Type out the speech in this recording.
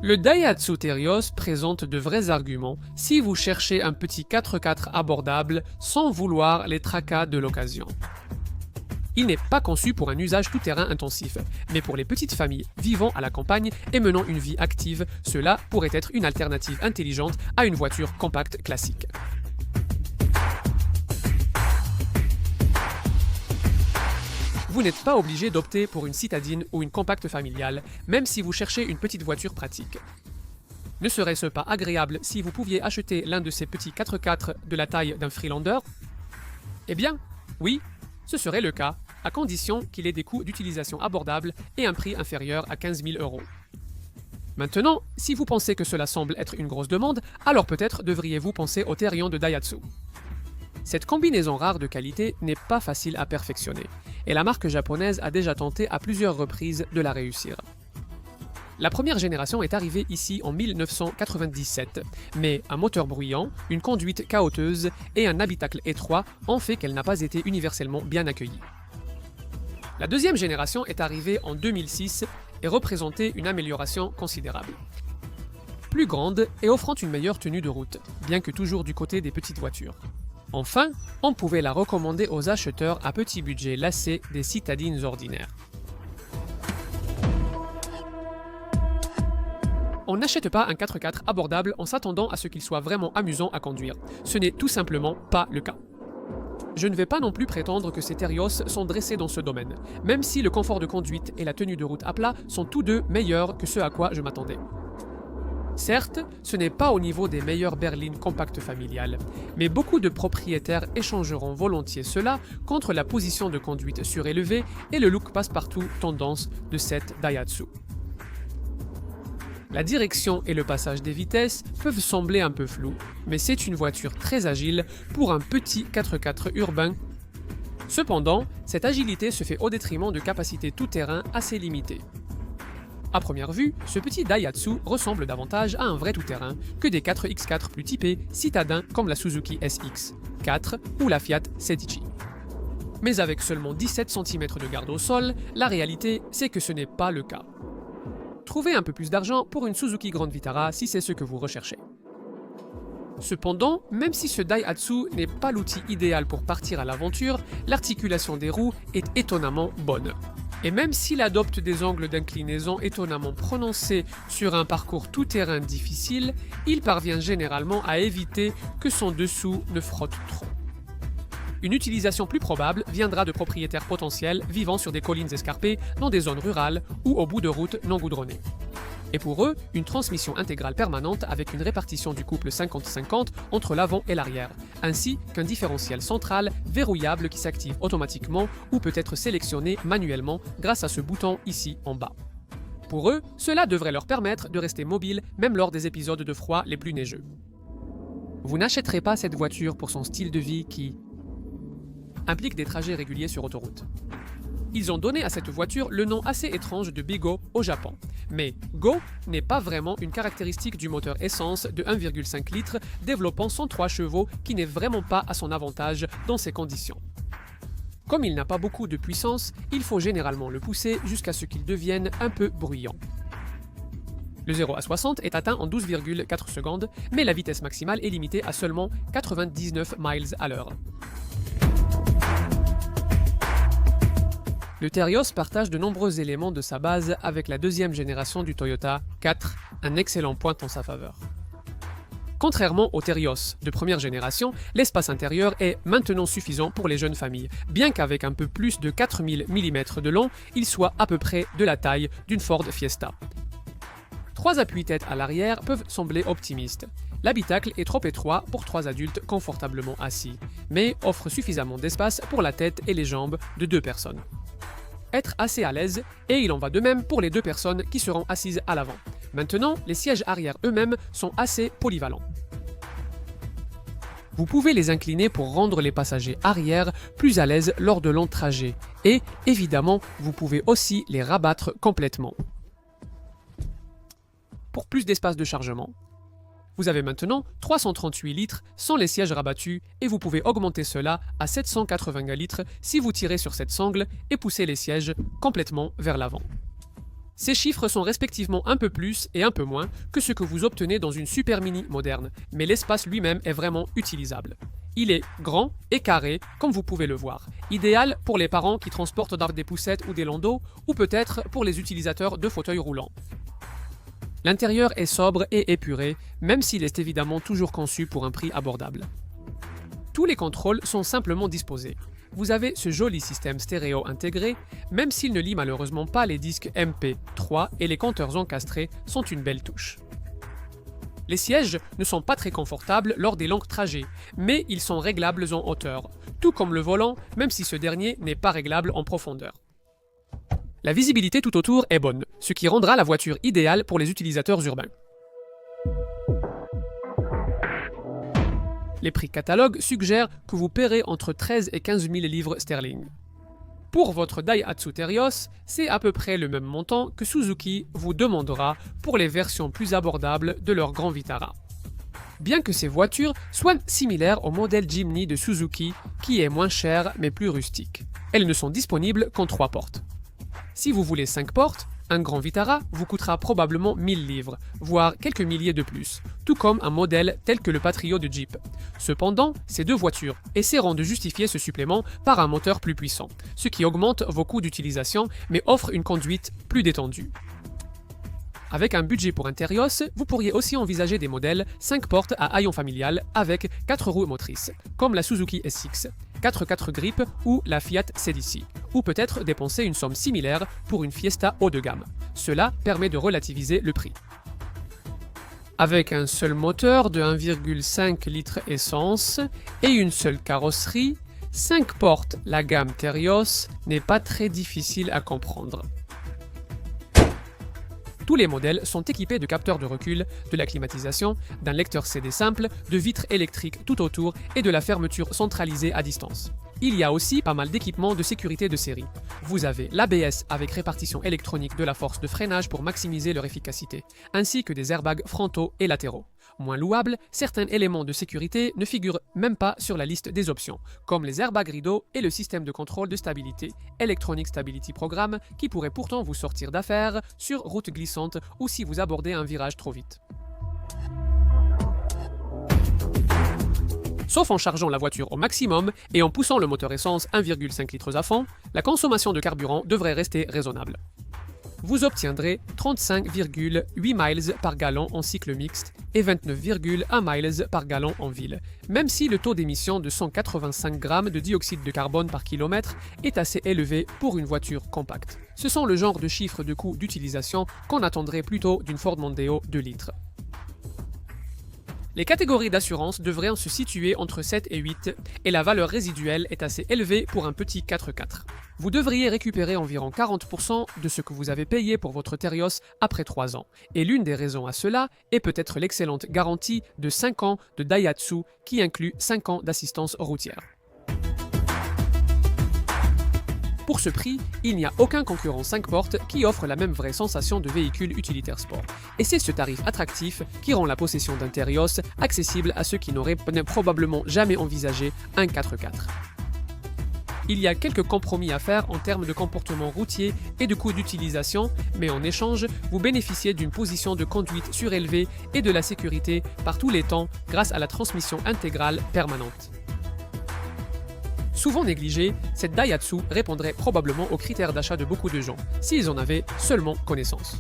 Le Daihatsu Terios présente de vrais arguments si vous cherchez un petit 4x4 abordable sans vouloir les tracas de l'occasion. Il n'est pas conçu pour un usage tout-terrain intensif, mais pour les petites familles vivant à la campagne et menant une vie active, cela pourrait être une alternative intelligente à une voiture compacte classique. Vous n'êtes pas obligé d'opter pour une citadine ou une compacte familiale, même si vous cherchez une petite voiture pratique. Ne serait-ce pas agréable si vous pouviez acheter l'un de ces petits 4x4 de la taille d'un Freelander? Eh bien, oui, ce serait le cas, à condition qu'il ait des coûts d'utilisation abordables et un prix inférieur à 15 000 €. Maintenant, si vous pensez que cela semble être une grosse demande, alors peut-être devriez-vous penser au Terion de Daihatsu. Cette combinaison rare de qualité n'est pas facile à perfectionner, et la marque japonaise a déjà tenté à plusieurs reprises de la réussir. La première génération est arrivée ici en 1997, mais un moteur bruyant, une conduite chaoteuse et un habitacle étroit ont fait qu'elle n'a pas été universellement bien accueillie. La deuxième génération est arrivée en 2006 et représentait une amélioration considérable. Plus grande et offrant une meilleure tenue de route, bien que toujours du côté des petites voitures. Enfin, on pouvait la recommander aux acheteurs à petit budget lassés des citadines ordinaires. On n'achète pas un 4x4 abordable en s'attendant à ce qu'il soit vraiment amusant à conduire. Ce n'est tout simplement pas le cas. Je ne vais pas non plus prétendre que ces Terios sont dressés dans ce domaine, même si le confort de conduite et la tenue de route à plat sont tous deux meilleurs que ce à quoi je m'attendais. Certes, ce n'est pas au niveau des meilleures berlines compactes familiales, mais beaucoup de propriétaires échangeront volontiers cela contre la position de conduite surélevée et le look passe-partout tendance de cette Daihatsu. La direction et le passage des vitesses peuvent sembler un peu flous, mais c'est une voiture très agile pour un petit 4x4 urbain. Cependant, cette agilité se fait au détriment de capacités tout-terrain assez limitées. À première vue, ce petit Daihatsu ressemble davantage à un vrai tout-terrain que des 4x4 plus typés citadins comme la Suzuki SX4 ou la Fiat Sedici. Mais avec seulement 17 cm de garde au sol, la réalité c'est que ce n'est pas le cas. Trouvez un peu plus d'argent pour une Suzuki Grand Vitara si c'est ce que vous recherchez. Cependant, même si ce Daihatsu n'est pas l'outil idéal pour partir à l'aventure, l'articulation des roues est étonnamment bonne. Et même s'il adopte des angles d'inclinaison étonnamment prononcés sur un parcours tout-terrain difficile, il parvient généralement à éviter que son dessous ne frotte trop. Une utilisation plus probable viendra de propriétaires potentiels vivant sur des collines escarpées dans des zones rurales ou au bout de routes non goudronnées. Et pour eux, une transmission intégrale permanente avec une répartition du couple 50-50 entre l'avant et l'arrière, ainsi qu'un différentiel central verrouillable qui s'active automatiquement ou peut être sélectionné manuellement grâce à ce bouton ici en bas. Pour eux, cela devrait leur permettre de rester mobiles même lors des épisodes de froid les plus neigeux. Vous n'achèterez pas cette voiture pour son style de vie qui implique des trajets réguliers sur autoroute. Ils ont donné à cette voiture le nom assez étrange de Bigo au Japon. Mais Go n'est pas vraiment une caractéristique du moteur essence de 1,5 litres développant 103 chevaux qui n'est vraiment pas à son avantage dans ces conditions. Comme il n'a pas beaucoup de puissance, il faut généralement le pousser jusqu'à ce qu'il devienne un peu bruyant. Le 0 à 60 est atteint en 12,4 secondes, mais la vitesse maximale est limitée à seulement 99 miles à l'heure. Le Terios partage de nombreux éléments de sa base avec la deuxième génération du Toyota 4, un excellent point en sa faveur. Contrairement au Terios de première génération, l'espace intérieur est maintenant suffisant pour les jeunes familles, bien qu'avec un peu plus de 4000 mm de long, il soit à peu près de la taille d'une Ford Fiesta. 3 appuis-têtes à l'arrière peuvent sembler optimistes. L'habitacle est trop étroit pour 3 adultes confortablement assis, mais offre suffisamment d'espace pour la tête et les jambes de 2 personnes. Être assez à l'aise, et il en va de même pour les 2 personnes qui seront assises à l'avant. Maintenant, les sièges arrière eux-mêmes sont assez polyvalents. Vous pouvez les incliner pour rendre les passagers arrière plus à l'aise lors de longs trajets, et évidemment, vous pouvez aussi les rabattre complètement. Pour plus d'espace de chargement, vous avez maintenant 338 litres sans les sièges rabattus et vous pouvez augmenter cela à 780 litres si vous tirez sur cette sangle et poussez les sièges complètement vers l'avant. Ces chiffres sont respectivement un peu plus et un peu moins que ce que vous obtenez dans une Super Mini moderne, mais l'espace lui-même est vraiment utilisable. Il est grand et carré, comme vous pouvez le voir, idéal pour les parents qui transportent des poussettes ou des landaux, ou peut-être pour les utilisateurs de fauteuils roulants. L'intérieur est sobre et épuré, même s'il est évidemment toujours conçu pour un prix abordable. Tous les contrôles sont simplement disposés. Vous avez ce joli système stéréo intégré, même s'il ne lit malheureusement pas les disques MP3 et les compteurs encastrés sont une belle touche. Les sièges ne sont pas très confortables lors des longs trajets, mais ils sont réglables en hauteur, tout comme le volant, même si ce dernier n'est pas réglable en profondeur. La visibilité tout autour est bonne, ce qui rendra la voiture idéale pour les utilisateurs urbains. Les prix catalogue suggèrent que vous paierez entre 13 et 15 000 livres sterling. Pour votre Daihatsu Terios, c'est à peu près le même montant que Suzuki vous demandera pour les versions plus abordables de leur Grand Vitara. Bien que ces voitures soient similaires au modèle Jimny de Suzuki, qui est moins cher mais plus rustique. Elles ne sont disponibles qu'en 3 portes. Si vous voulez 5 portes, un Grand Vitara vous coûtera probablement 1000 livres, voire quelques milliers de plus, tout comme un modèle tel que le Patrio de Jeep. Cependant, ces deux voitures essaieront de justifier ce supplément par un moteur plus puissant, ce qui augmente vos coûts d'utilisation mais offre une conduite plus détendue. Avec un budget pour un Terios, vous pourriez aussi envisager des modèles 5 portes à haillons familial avec 4 roues motrices, comme la Suzuki SX, 4x4 Grip ou la Fiat CDC, ou peut-être dépenser une somme similaire pour une Fiesta haut de gamme. Cela permet de relativiser le prix. Avec un seul moteur de 1,5 litre essence et une seule carrosserie, 5 portes la gamme Terios n'est pas très difficile à comprendre. Tous les modèles sont équipés de capteurs de recul, de la climatisation, d'un lecteur CD simple, de vitres électriques tout autour et de la fermeture centralisée à distance. Il y a aussi pas mal d'équipements de sécurité de série. Vous avez l'ABS avec répartition électronique de la force de freinage pour maximiser leur efficacité, ainsi que des airbags frontaux et latéraux. Moins louable, certains éléments de sécurité ne figurent même pas sur la liste des options, comme les airbags rideaux et le système de contrôle de stabilité Electronic Stability Program qui pourrait pourtant vous sortir d'affaire sur route glissante ou si vous abordez un virage trop vite. Sauf en chargeant la voiture au maximum et en poussant le moteur essence 1,5 litres à fond, la consommation de carburant devrait rester raisonnable. Vous obtiendrez 35,8 miles par gallon en cycle mixte et 29,1 miles par gallon en ville, même si le taux d'émission de 185 grammes de dioxyde de carbone par kilomètre est assez élevé pour une voiture compacte. Ce sont le genre de chiffres de coût d'utilisation qu'on attendrait plutôt d'une Ford Mondeo 2 litres. Les catégories d'assurance devraient se situer entre 7 et 8 et la valeur résiduelle est assez élevée pour un petit 4x4. Vous devriez récupérer environ 40% de ce que vous avez payé pour votre Terios après 3 ans. Et l'une des raisons à cela est peut-être l'excellente garantie de 5 ans de Daihatsu qui inclut 5 ans d'assistance routière. Pour ce prix, il n'y a aucun concurrent 5 portes qui offre la même vraie sensation de véhicule utilitaire sport. Et c'est ce tarif attractif qui rend la possession d'un Terios accessible à ceux qui n'auraient probablement jamais envisagé un 4x4. Il y a quelques compromis à faire en termes de comportement routier et de coût d'utilisation, mais en échange, vous bénéficiez d'une position de conduite surélevée et de la sécurité par tous les temps grâce à la transmission intégrale permanente. Souvent négligée, cette Daihatsu répondrait probablement aux critères d'achat de beaucoup de gens, s'ils en avaient seulement connaissance.